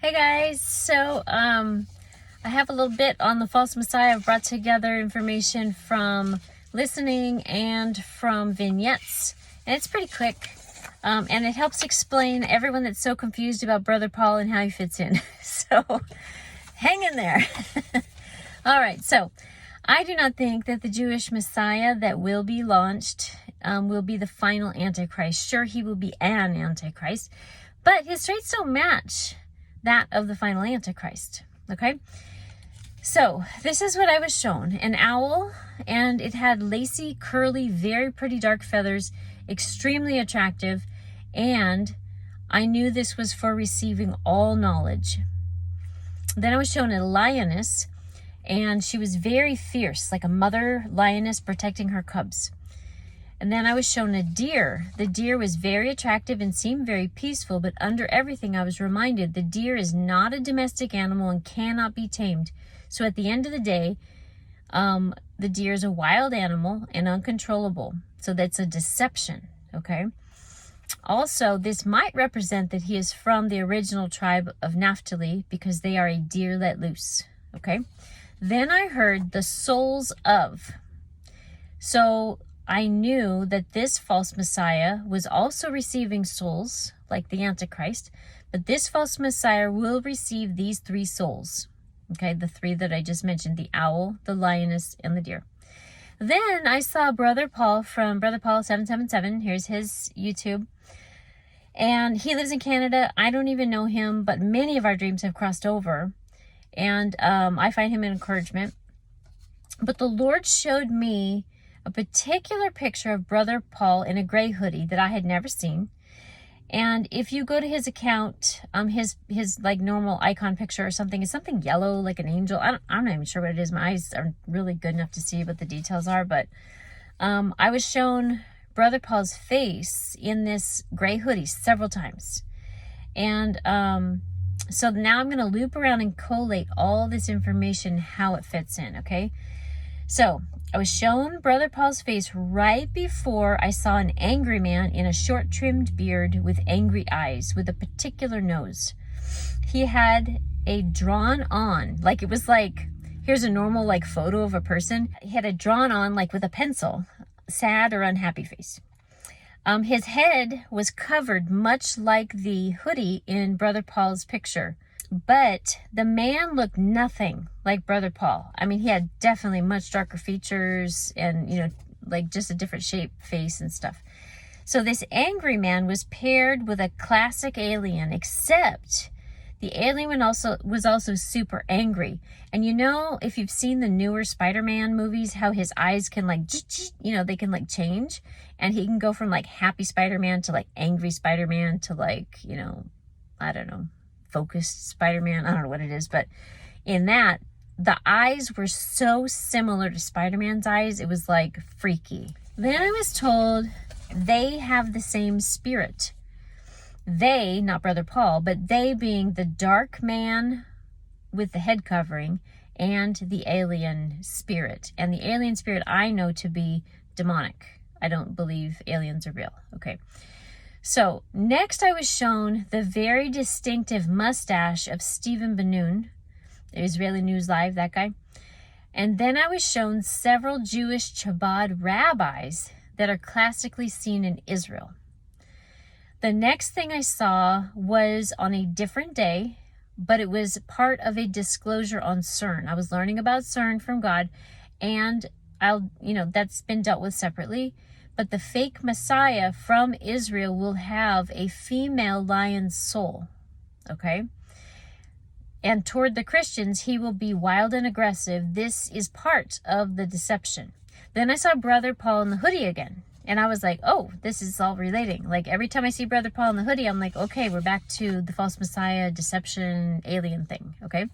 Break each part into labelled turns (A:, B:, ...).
A: Hey guys, I have a little bit on the false messiah. I've brought together information from listening and from vignettes, and it's pretty quick, and it helps explain everyone that's so confused about Brother Paul and how he fits in. So hang in there. All right, so I do not think that the Jewish Messiah that will be launched will be the final Antichrist. Sure, he will be an Antichrist, but his traits don't match that of the final Antichrist. Okay, so this is what I was shown: an owl, and it had lacy, curly, very pretty dark feathers, extremely attractive, and I knew this was for receiving all knowledge. Then I was shown a lioness, and she was very fierce, like a mother lioness protecting her cubs. And then I was shown a deer. The deer was very attractive and seemed very peaceful, but under everything I was reminded the deer is not a domestic animal and cannot be tamed. So at the end of the day, the deer is a wild animal and uncontrollable. So that's a deception, okay? Also, this might represent that he is from the original tribe of Naphtali because they are a deer let loose, okay? Then I heard the souls of. So I knew that this false Messiah was also receiving souls, like the Antichrist, but this false Messiah will receive these three souls. Okay, the three that I just mentioned: the owl, the lioness, and the deer. Then I saw Brother Paul from Brother Paul 777. Here's his YouTube. And he lives in Canada. I don't even know him, but many of our dreams have crossed over. And I find him an encouragement. But the Lord showed me a particular picture of Brother Paul in a gray hoodie that I had never seen. And if you go to his account, his like normal icon picture or something is something yellow, like an angel. I'm not even sure what it is. My eyes are really good enough to see what the details are. But I was shown Brother Paul's face in this gray hoodie several times. And so now I'm going to loop around and collate all this information, how it fits in, okay? So I was shown Brother Paul's face right before I saw an angry man in a short trimmed beard with angry eyes with a particular nose. He had a drawn on, like it was like, here's a normal like photo of a person. He had a drawn on like with a pencil, sad or unhappy face. His head was covered much like the hoodie in Brother Paul's picture. But the man looked nothing like Brother Paul. I mean, he had definitely much darker features and, like just a different shape, face and stuff. So this angry man was paired with a classic alien, except the alien was also super angry. And if you've seen the newer Spider-Man movies, how his eyes can like, they can like change. And he can go from like happy Spider-Man to like angry Spider-Man to like, I don't know, focused Spider-Man. I don't know what it is, but in that, the eyes were so similar to Spider-Man's eyes, it was like freaky. Then I was told they have the same spirit. They, not Brother Paul, but they being the dark man with the head covering and the alien spirit. And the alien spirit I know to be demonic. I don't believe aliens are real. Okay. So next I was shown the very distinctive mustache of Stephen Ben-Nun, Israeli News Live, that guy. And then I was shown several Jewish Chabad rabbis that are classically seen in Israel. The next thing I saw was on a different day, but it was part of a disclosure on CERN. I was learning about CERN from God, and that's been dealt with separately. But the fake Messiah from Israel will have a female lion's soul, okay? And toward the Christians, he will be wild and aggressive. This is part of the deception. Then I saw Brother Paul in the hoodie again. And I was like, oh, this is all relating. Like every time I see Brother Paul in the hoodie, I'm like, okay, we're back to the false Messiah, deception, alien thing, okay?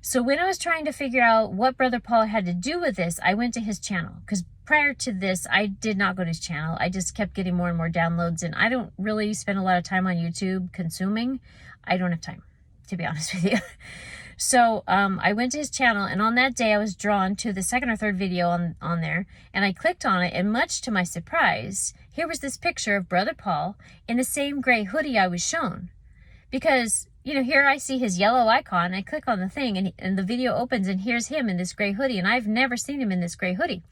A: So when I was trying to figure out what Brother Paul had to do with this, I went to his channel. Because prior to this, I did not go to his channel. I just kept getting more and more downloads. And I don't really spend a lot of time on YouTube consuming. I don't have time, to be honest with you. So I went to his channel, and on that day I was drawn to the second or third video on there, and I clicked on it, and much to my surprise, here was this picture of Brother Paul in the same gray hoodie I was shown. Because here I see his yellow icon. I click on the thing and the video opens and here's him in this gray hoodie. And I've never seen him in this gray hoodie.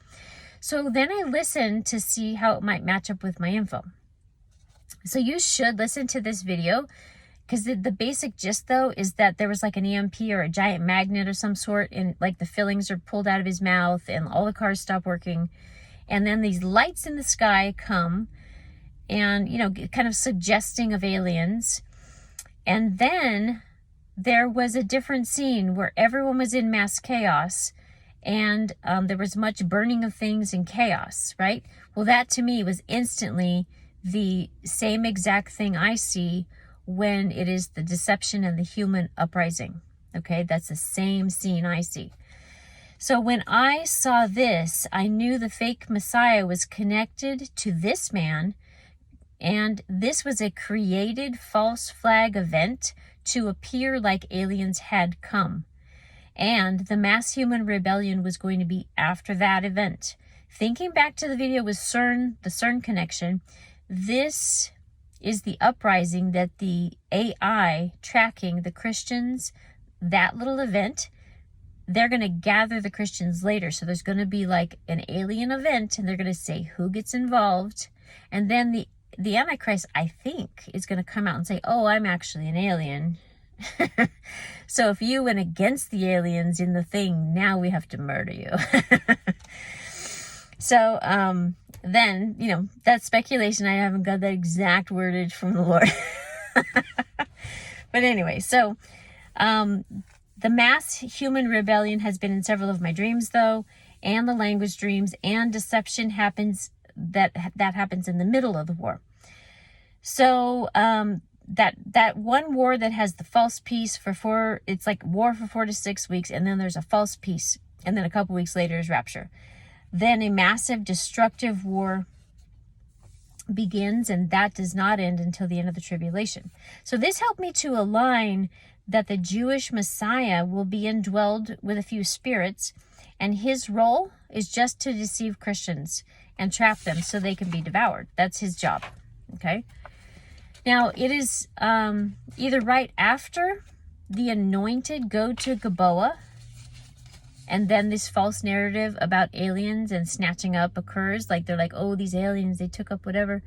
A: So then I listened to see how it might match up with my info. So you should listen to this video, because the basic gist, though, is that there was like an EMP or a giant magnet of some sort, and like the fillings are pulled out of his mouth and all the cars stop working. And then these lights in the sky come and, kind of suggesting of aliens. And then there was a different scene where everyone was in mass chaos, and there was much burning of things and chaos, right? Well, that to me was instantly the same exact thing I see when it is the deception and the human uprising. Okay, that's the same scene I see. So when I saw this, I knew the fake Messiah was connected to this man, and this was a created false flag event to appear like aliens had come. And the mass human rebellion was going to be after that event. Thinking back to the video with CERN, the CERN connection, this is the uprising that the AI tracking the Christians, that little event, they're going to gather the Christians later. So there's going to be like an alien event, and they're going to say who gets involved. And then the Antichrist, I think, is going to come out and say, oh, I'm actually an alien. So if you went against the aliens in the thing, now we have to murder you. So then, that's speculation. I haven't got that exact wordage from the Lord. But anyway, so the mass human rebellion has been in several of my dreams, though, and the language dreams, and deception happens. That happens in the middle of the war. So that one war that has the false peace it's like war for 4 to 6 weeks, and then there's a false peace, and then a couple weeks later is rapture. Then a massive destructive war begins, and that does not end until the end of the tribulation. So this helped me to align that the Jewish Messiah will be indwelled with a few spirits, and his role is just to deceive Christians and trap them so they can be devoured. That's his job. Okay. Now it is either right after the anointed go to Gilboa, and then this false narrative about aliens and snatching up occurs. Like they're like, oh, these aliens, they took up whatever.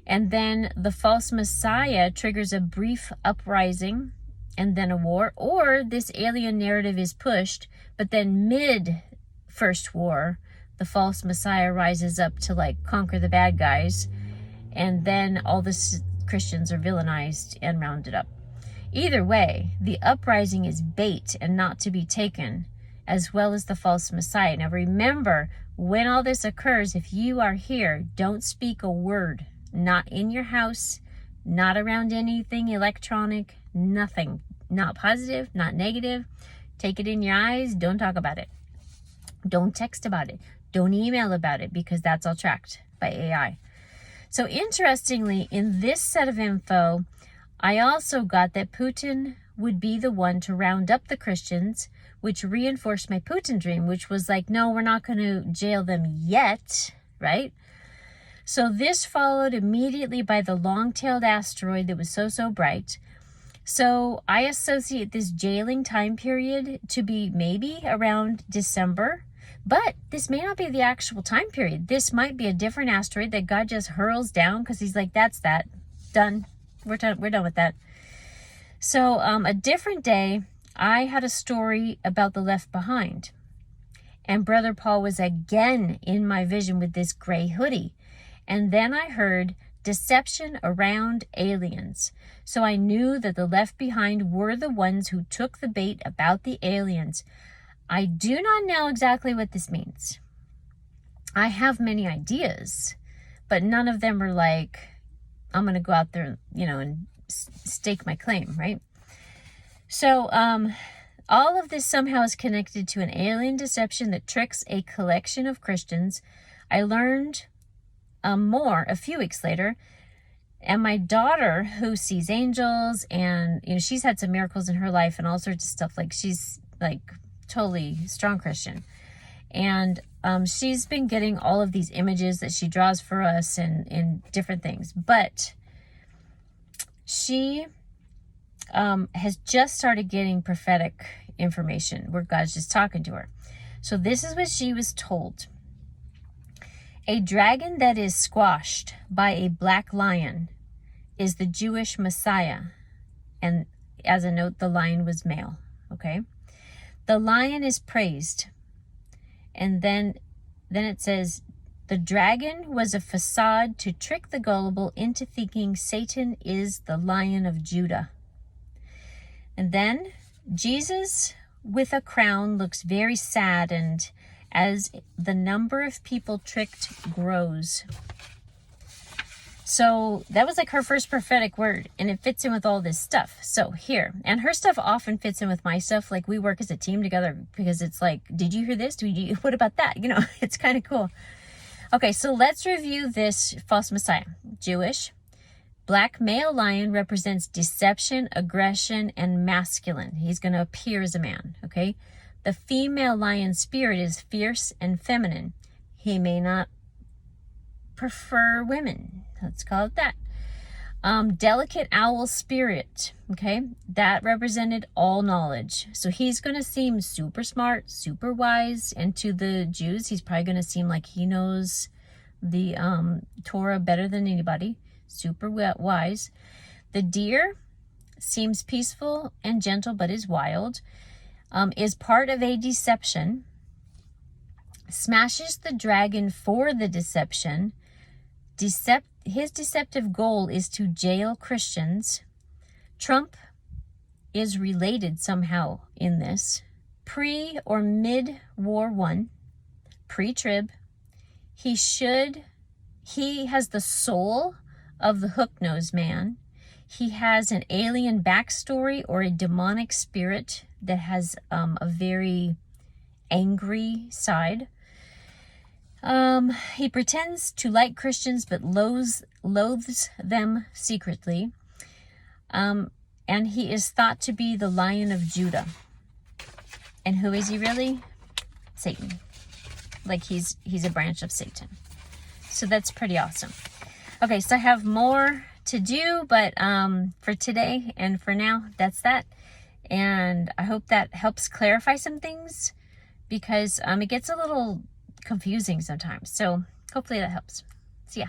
A: And then the false Messiah triggers a brief uprising and then a war. Or this alien narrative is pushed, but then mid first war, the false Messiah rises up to like conquer the bad guys. And then all the Christians are villainized and rounded up. Either way, the uprising is bait and not to be taken, as well as the false Messiah. Now remember, when all this occurs, if you are here, don't speak a word. Not in your house, not around anything electronic, nothing. Not positive, not negative. Take it in your eyes, don't talk about it. Don't text about it. Don't email about it, because that's all tracked by AI. So interestingly, in this set of info, I also got that Putin would be the one to round up the Christians, which reinforced my Putin dream, which was like, no, we're not going to jail them yet, right? So this followed immediately by the long-tailed asteroid that was so bright. So I associate this jailing time period to be maybe around December, but this may not be the actual time period. This might be a different asteroid that God just hurls down because he's like, that's that. Done. We're done with that. So a different day, I had a story about the Left Behind. And Brother Paul was again in my vision with this gray hoodie. And then I heard deception around aliens. So I knew that the Left Behind were the ones who took the bait about the aliens. I do not know exactly what this means. I have many ideas, but none of them are like, I'm going to go out there, and stake my claim, right? So all of this somehow is connected to an alien deception that tricks a collection of Christians. I learned more a few weeks later, and my daughter, who sees angels, and she's had some miracles in her life and all sorts of stuff, like she's like totally strong Christian, and she's been getting all of these images that she draws for us and different things. But she has just started getting prophetic information where God's just talking to her. So this is what she was told. A dragon that is squashed by a black lion is the Jewish Messiah. And as a note, the lion was male. Okay. The lion is praised. And then it says, the dragon was a facade to trick the gullible into thinking Satan is the Lion of Judah. And then Jesus with a crown looks very saddened as the number of people tricked grows. So that was like her first prophetic word, and it fits in with all this stuff. So here, and her stuff often fits in with my stuff. Like we work as a team together because it's like, did you hear this? What about that? You know, it's kind of cool. Okay, so let's review this false messiah. Jewish. Black male lion represents deception, aggression, and masculine. He's going to appear as a man, okay? The female lion spirit is fierce and feminine. He may not prefer women. Let's call it that. Delicate owl spirit, okay? That represented all knowledge. So he's going to seem super smart, super wise. And to the Jews, he's probably going to seem like he knows the Torah better than anybody. Super wise. The deer seems peaceful and gentle, but is wild. Is part of a deception. Smashes the dragon for the deception. His deceptive goal is to jail Christians. Trump is related somehow in this. Pre or mid-war one. Pre-trib. He has the soul of the hook-nosed man. He has an alien backstory or a demonic spirit that has a very angry side. He pretends to like Christians but loathes them secretly. And he is thought to be the Lion of Judah. And who is he really? Satan. Like he's a branch of Satan. So that's pretty awesome. Okay, so I have more to do, but for today and for now, that's that. And I hope that helps clarify some things because it gets a little confusing sometimes. So hopefully that helps. See ya.